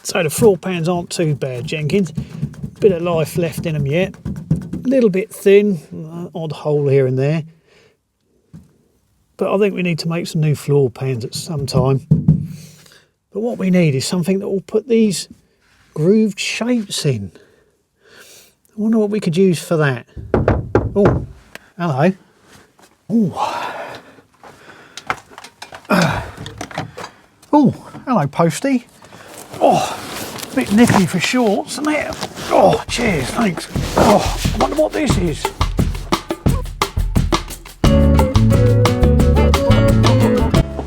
So the floor pans aren't too bad, Jenkins. Bit of life left in them yet. A little bit thin, odd hole here and there. But I think we need to make some new floor pans at some time. But what we need is something that will put these grooved shapes in. I wonder what we could use for that. Oh, hello. Oh. Oh, hello, Posty. Oh, a bit nippy for shorts, isn't it? Oh, cheers, thanks. Oh, I wonder what this is.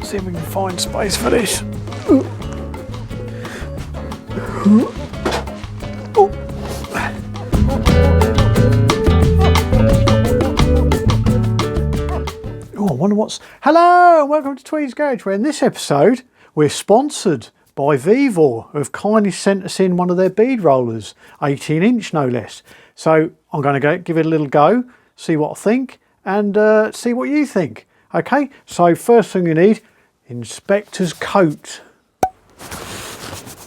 See if we can find space for this. Oh, I wonder what's... Hello and welcome to Tweed'S Garage, where in this episode we're sponsored by Vevor, who have kindly sent us in one of their bead rollers, 18-inch no less. So I'm going to give it a little go, see what I think, and see what you think. Okay, so first thing you need, inspector's coat.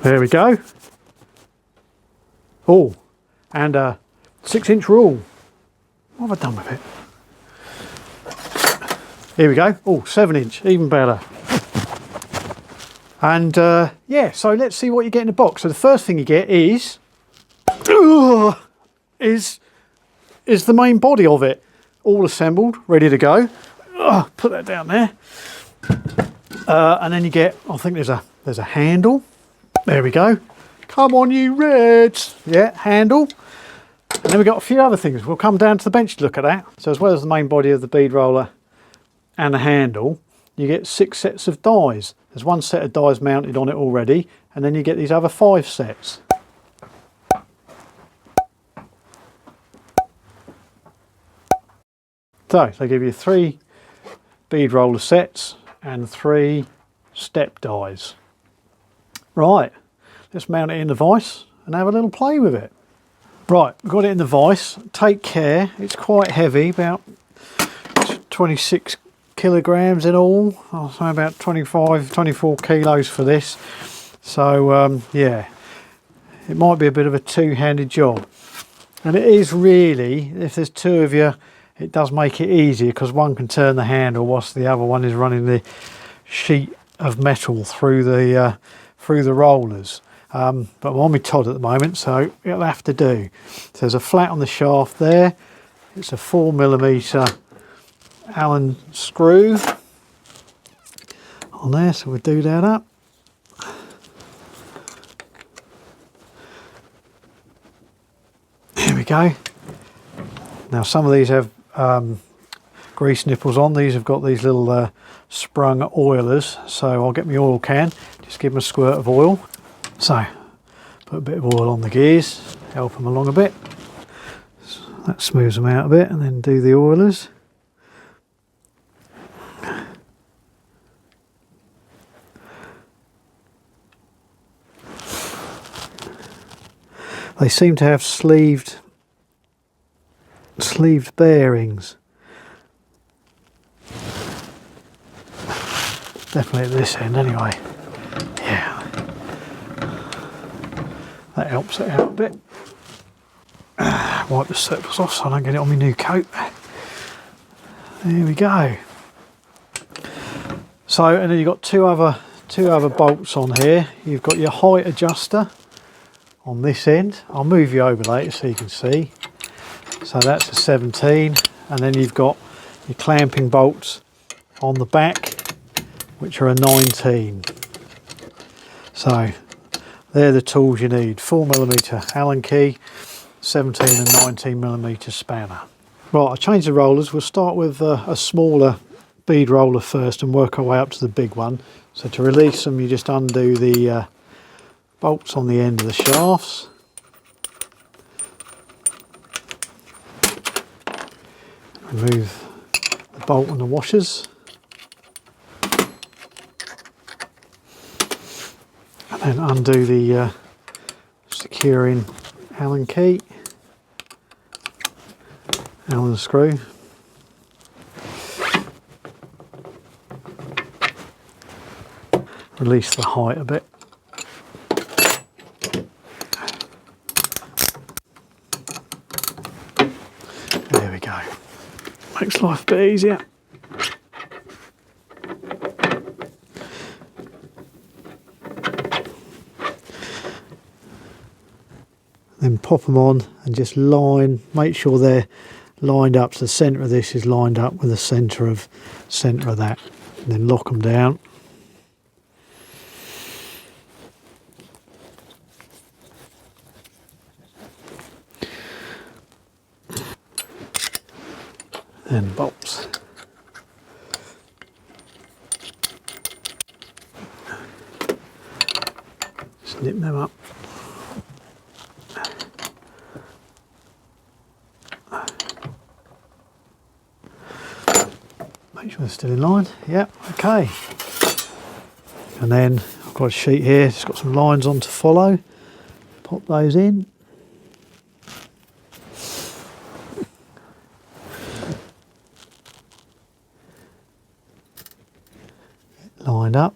There we go. Oh, and a 6-inch rule. What have I done with it? Here we go. Oh, 7-inch, even better. And yeah, so let's see what you get in the box. So the first thing you get is the main body of it, all assembled, ready to go. Put that down there. And then you get, I think there's a handle. There we go. Come on, you Reds. Yeah, handle. And then we've got a few other things. We'll come down to the bench to look at that. So as well as the main body of the bead roller and the handle, you get 6 sets of dies. There's 1 set of dies mounted on it already, and then you get these other 5 sets. So they give you 3 bead roller sets and 3 step dies. Right, let's mount it in the vise and have a little play with it. Right, we've got it in the vise. Take care, it's quite heavy, about 26 kilograms in all. I'll say about 24 kilos for this. So yeah, it might be a bit of a two-handed job. And it is really, if there's 2 of you, it does make it easier because one can turn the handle whilst the other one is running the sheet of metal through the rollers. But I'm on my Todd at the moment, so it'll have to do. So there's a flat on the shaft there. It's a 4mm Allen screw on there, so we'll do that up. Here we go. Now some of these have grease nipples on. These have got these little sprung oilers, so I'll get my oil can, just give them a squirt of oil. So put a bit of oil on the gears, help them along a bit. So that smooths them out a bit, and then do the oilers. They seem to have sleeved bearings. Definitely at this end anyway. Yeah. That helps it out a bit. Wipe the surplus off so I don't get it on my new coat. There we go. So, and then you've got two other bolts on here. You've got your height adjuster on this end. I'll move you over later so you can see. So that's a 17, and then you've got your clamping bolts on the back, which are a 19. So they're the tools you need: 4mm Allen key, 17 and 19mm spanner. Right, I changed the rollers. We'll start with a smaller bead roller first and work our way up to the big one. So to release them, you just undo the bolts on the end of the shafts. Remove the bolt and the washers. And then undo the securing Allen key, Allen screw. Release the height a bit. Makes life a bit easier. Then pop them on and just make sure they're lined up. So the centre of this is lined up with the centre of that. And then lock them down. And bolts. Snip them up. Make sure they're still in line. Yep, okay. And then I've got a sheet here, it's got some lines on to follow. Pop those in. Lined up,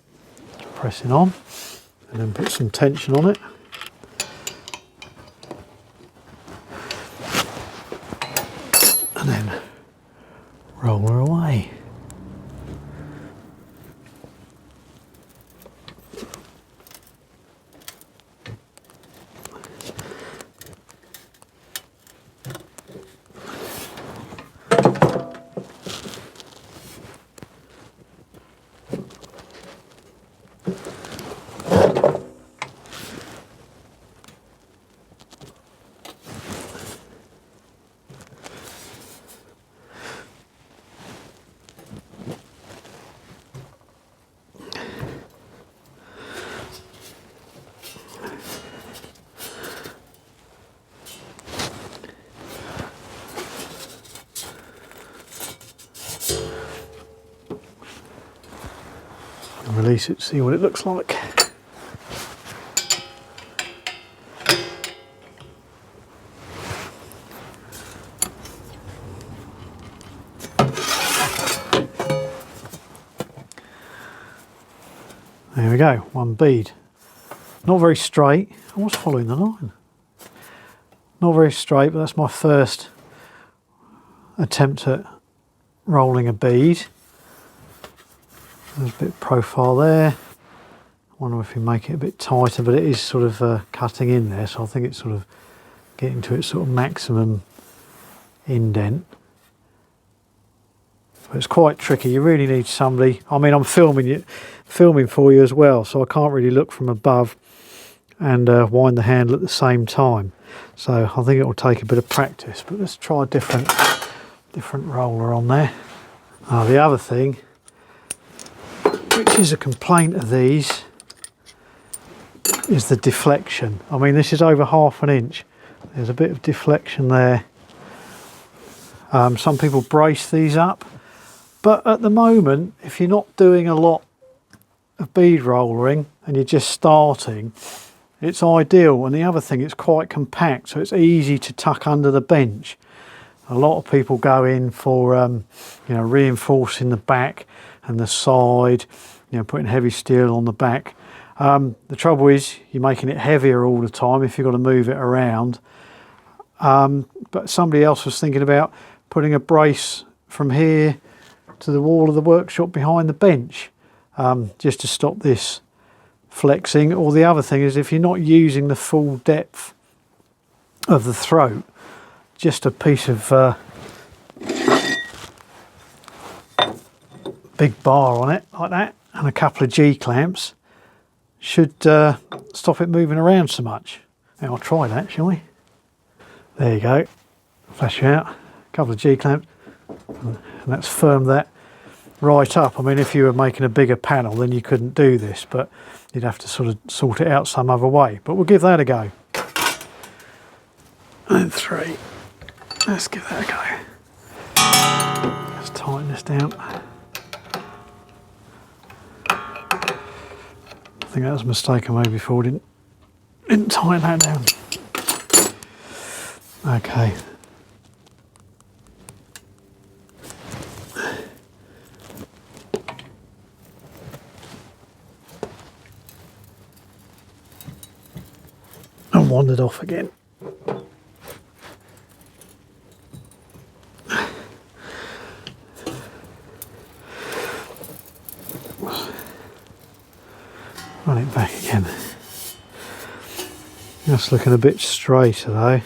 pressing on, and then put some tension on it. And then roll her away. And release it, see what it looks like. There we go, one bead. Not very straight. I was following the line. Not very straight, but that's my first attempt at rolling a bead. There's a bit of profile there. I wonder if we make it a bit tighter, but it is sort of cutting in there, so I think it's sort of getting to its sort of maximum indent. But it's quite tricky. You really need somebody. I mean, I'm filming for you as well, so I can't really look from above and wind the handle at the same time. So I think it will take a bit of practice. But let's try a different roller on there. The other thing, which is a complaint of these, is the deflection. I mean, this is over 1/2 inch. There's a bit of deflection there. Some people brace these up, but at the moment, if you're not doing a lot of bead rollering and you're just starting, it's ideal. And the other thing, it's quite compact, so it's easy to tuck under the bench. A lot of people go in for you know, reinforcing the back and the side, you know, putting heavy steel on the back. The trouble is you're making it heavier all the time if you've got to move it around. But somebody else was thinking about putting a brace from here to the wall of the workshop behind the bench, just to stop this flexing. Or the other thing is, if you're not using the full depth of the throat, just a piece of big bar on it like that and a couple of G clamps should stop it moving around so much. Now I'll try that, shall we? There you go, flash you out, a couple of G clamps, and that's firmed that right up. I mean, if you were making a bigger panel, then you couldn't do this, but you'd have to sort of sort it out some other way. But we'll give that a go. And 3. Let's give that a go. Let's tighten this down. I think that was a mistake I made before. Didn't tighten that down. Okay. And wandered off again. That's looking a bit straighter though.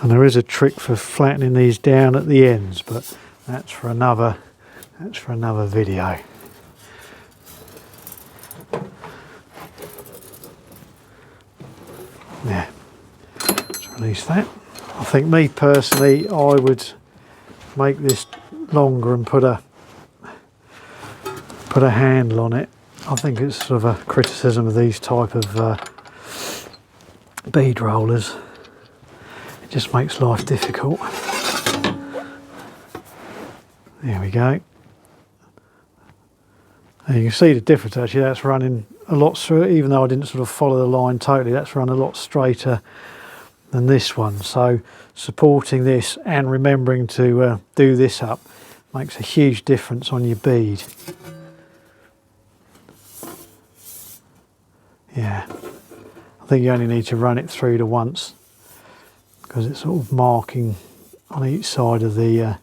And there is a trick for flattening these down at the ends, but that's for another video. Yeah, let's release that. I think me personally, I would make this longer and put a handle on it. I think it's sort of a criticism of these type of bead rollers. It just makes life difficult. There we go. And you can see the difference actually. That's running a lot straighter, even though I didn't sort of follow the line totally. That's run a lot straighter than this one. So supporting this and remembering to do this up makes a huge difference on your bead. Yeah, I think you only need to run it through to once because it's sort of marking on each side of the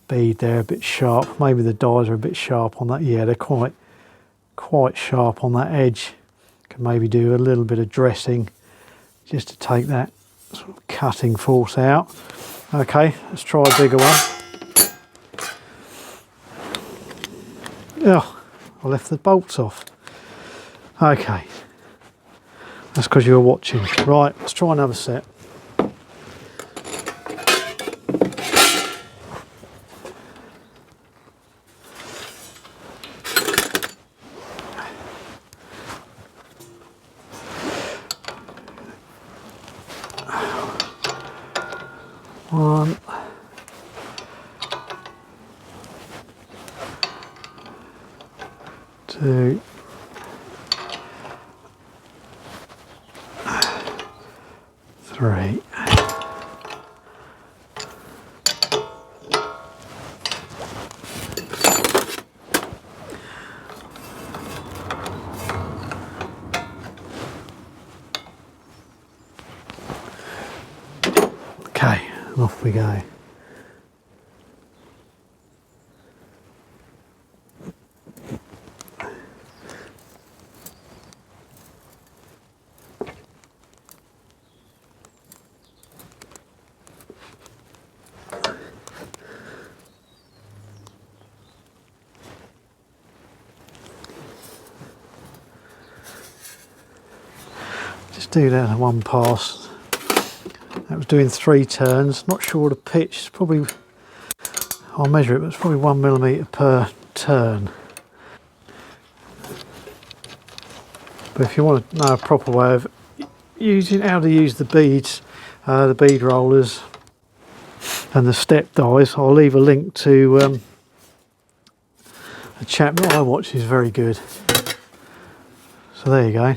bead there a bit sharp. Maybe the dies are a bit sharp on that. Yeah, they're quite sharp on that edge. Can maybe do a little bit of dressing just to take that sort of cutting force out. Okay, let's try a bigger one. Oh, I left the bolts off. Okay, that's because you were watching. Right, let's try another set. One, two, three. Okay, off we go. Just do that in one pass. That was doing 3 turns. Not sure the pitch. It's probably, I'll measure it, but it's probably 1mm per turn. But if you want to know a proper way of using how to use the beads, the bead rollers and the step dies, I'll leave a link to a chap that I watch is very good. So there you go.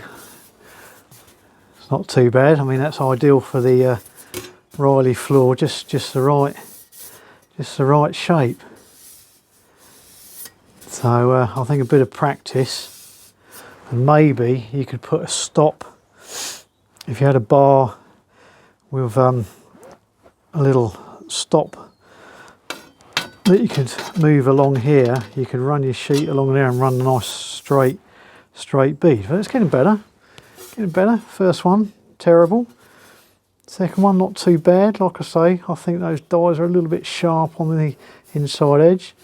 It's not too bad. I mean, that's ideal for the Riley floor, just the right shape. So I think a bit of practice, and maybe you could put a stop. If you had a bar with a little stop that you could move along here, you could run your sheet along there and run a nice straight bead. But it's getting better. First one, terrible. Second one, not too bad. Like I say, I think those dies are a little bit sharp on the inside edge.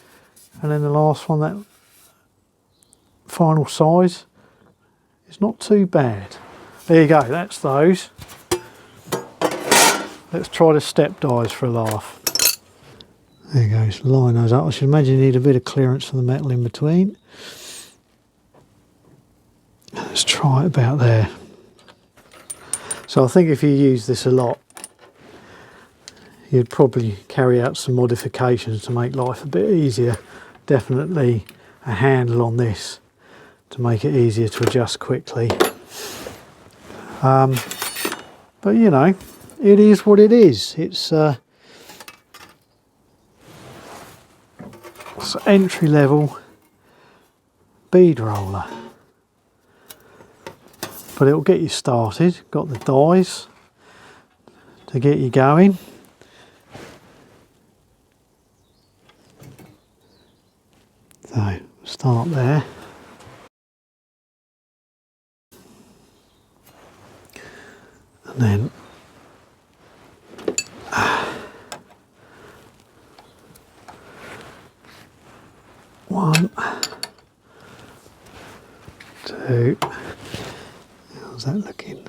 And then the last one, that final size, is not too bad. There you go, that's those. Let's try the step dies for a laugh. There you go, just line those up. I should imagine you need a bit of clearance for the metal in between. Let's try it about there. So I think if you use this a lot, you'd probably carry out some modifications to make life a bit easier. Definitely a handle on this to make it easier to adjust quickly. But you know, it is what it is. It's entry level bead roller. But it'll get you started. Got the dies to get you going. So start there. And then one, two, how's that looking?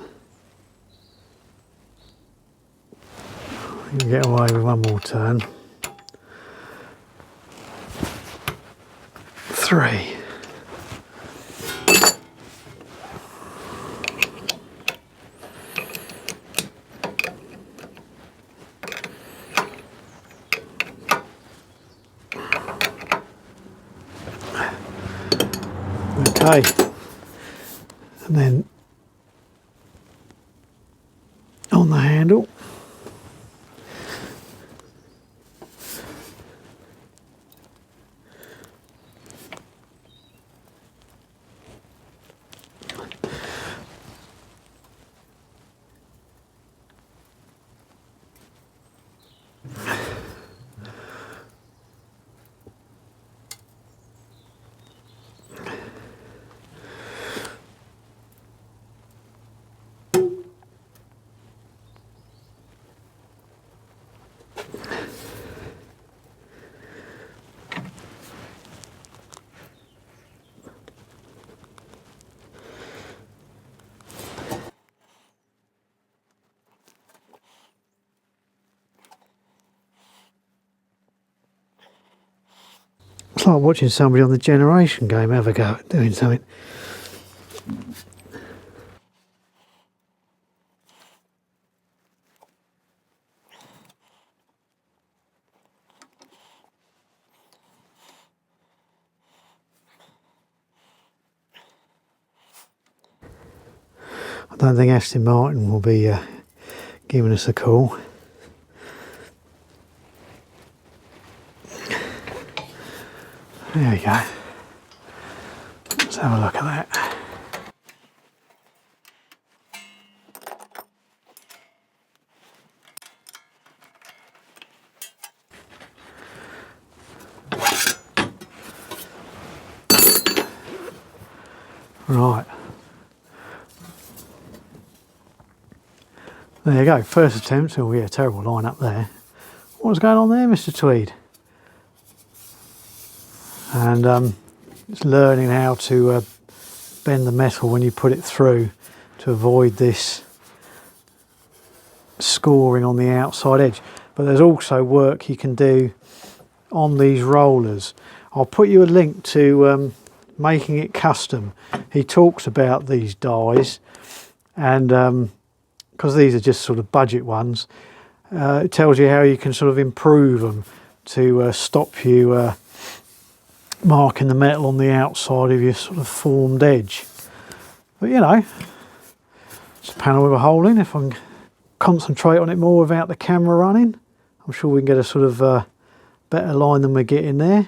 You can get away with one more turn. Three. Okay, and then on the handle, it's like watching somebody on the Generation game have a go at doing something. I don't think Aston Martin will be giving us a call. There we go. Let's have a look at that. Right. There you go, first attempt. Oh yeah, terrible line up there. What's going on there, Mr. Tweed? And it's learning how to bend the metal when you put it through to avoid this scoring on the outside edge. But there's also work you can do on these rollers. I'll put you a link to making it custom. He talks about these dies, and because these are just sort of budget ones, it tells you how you can sort of improve them to stop you marking the metal on the outside of your sort of formed edge. But you know, it's a panel with a hole in. If I can concentrate on it more without the camera running, I'm sure we can get a sort of better line than we're getting there.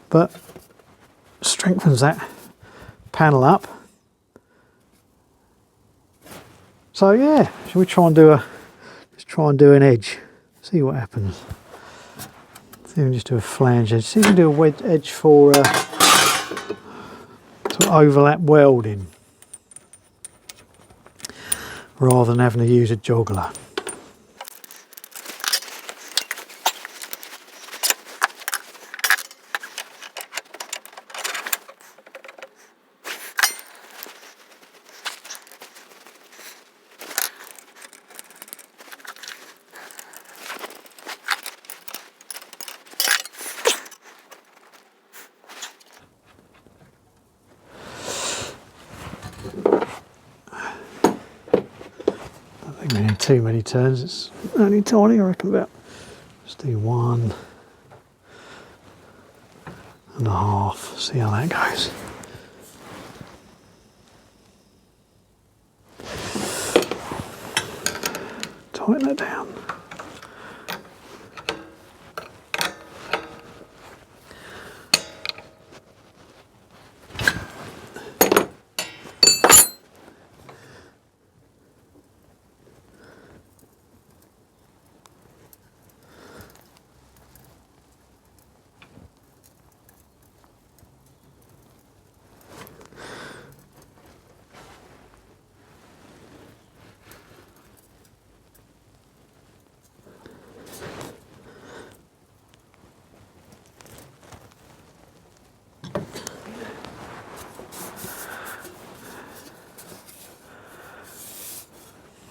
But strengthens that panel up. So yeah, shall we try and do let's try and do an edge, see what happens. See if we can just do a flange edge, see if we can do a wedge edge for sort of overlap welding, rather than having to use a joggler. I think we need too many turns, it's only tiny, I reckon about, let's do 1.5, see how that goes. Tighten it down.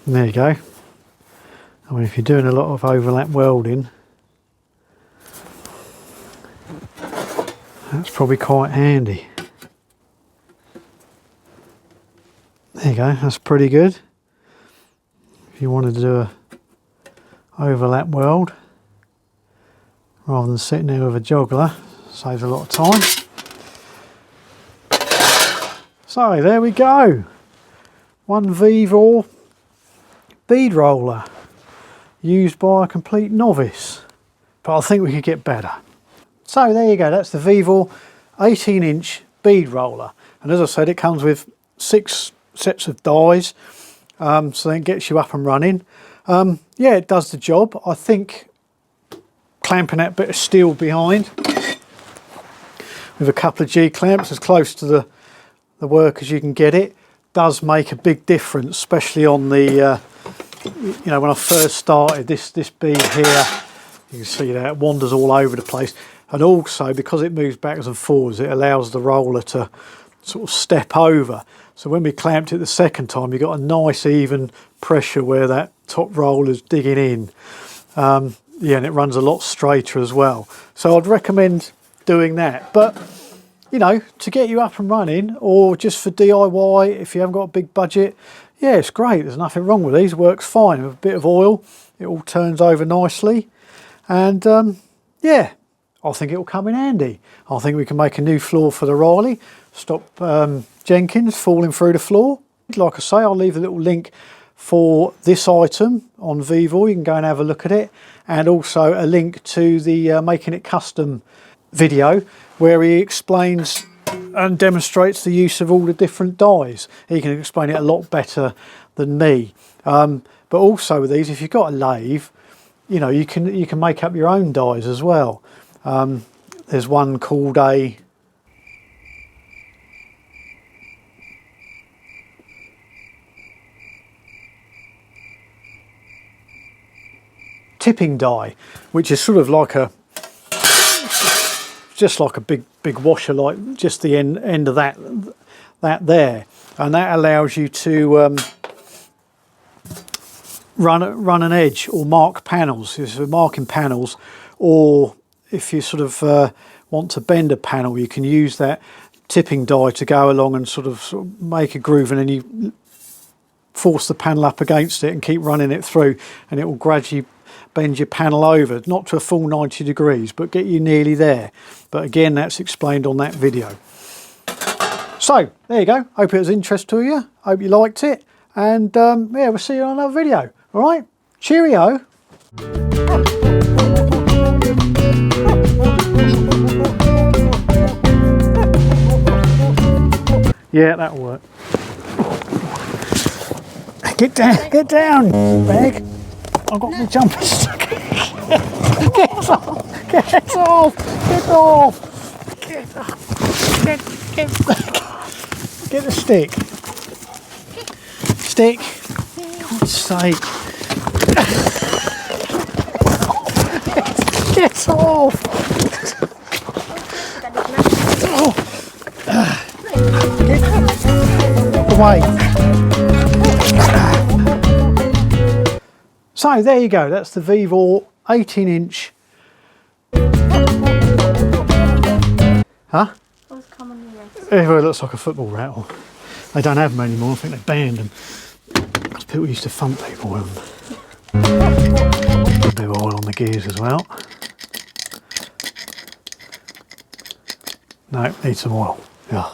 And there you go. I mean, if you're doing a lot of overlap welding, that's probably quite handy. There you go, that's pretty good. If you wanted to do a overlap weld, rather than sitting there with a joggler, saves a lot of time. So there we go. One Vevor bead roller, used by a complete novice. But I think we could get better. So there you go, that's the Vevor 18-inch bead roller. And as I said, it comes with 6 sets of dies, so then it gets you up and running. Yeah, it does the job. I think clamping that bit of steel behind with a couple of G-clamps as close to the work as you can get it does make a big difference, especially on the, you know, when I first started, this bead here, you can see that it wanders all over the place. And also, because it moves backwards and forwards, it allows the roller to sort of step over. So when we clamped it the second time, you got a nice even pressure where that top roller's digging in. Yeah, and it runs a lot straighter as well. So I'd recommend doing that. But, you know, to get you up and running, or just for DIY, if you haven't got a big budget, yeah, it's great. There's nothing wrong with these. It works fine. With a bit of oil, it all turns over nicely. And, yeah, I think it will come in handy. I think we can make a new floor for the Riley. Stop Jenkins falling through the floor. Like I say, I'll leave a little link for this item on Vevor. You can go and have a look at it, and also a link to the Making It Custom video where he explains and demonstrates the use of all the different dies. He can explain it a lot better than me. But also with these, if you've got a lathe, you know, you can make up your own dies as well. There's one called a tipping die, which is sort of like a, just like a big washer, like just the end of that there, and that allows you to run an edge or mark panels. If you're marking panels, or if you sort of want to bend a panel, you can use that tipping die to go along and sort of make a groove, and then you force the panel up against it and keep running it through, and it will gradually bend your panel over, not to a full 90 degrees, but get you nearly there. But again, that's explained on that video. So there you go. Hope it was of interest to you. Hope you liked it, and yeah, we'll see you on another video. All right, cheerio. Yeah, that'll work. Get down, Meg. I've got my jumper stuck. Get off! Get off! Get off! Get the stick. Stick. God's sake. Get off! Get away. So there you go, that's the Vevor 18-inch. Huh? What's commonly rated? It looks like a football rattle. They don't have them anymore, I think they banned them. Because people used to thump people with them. A bit of oil on the gears as well. No, need some oil. Yeah.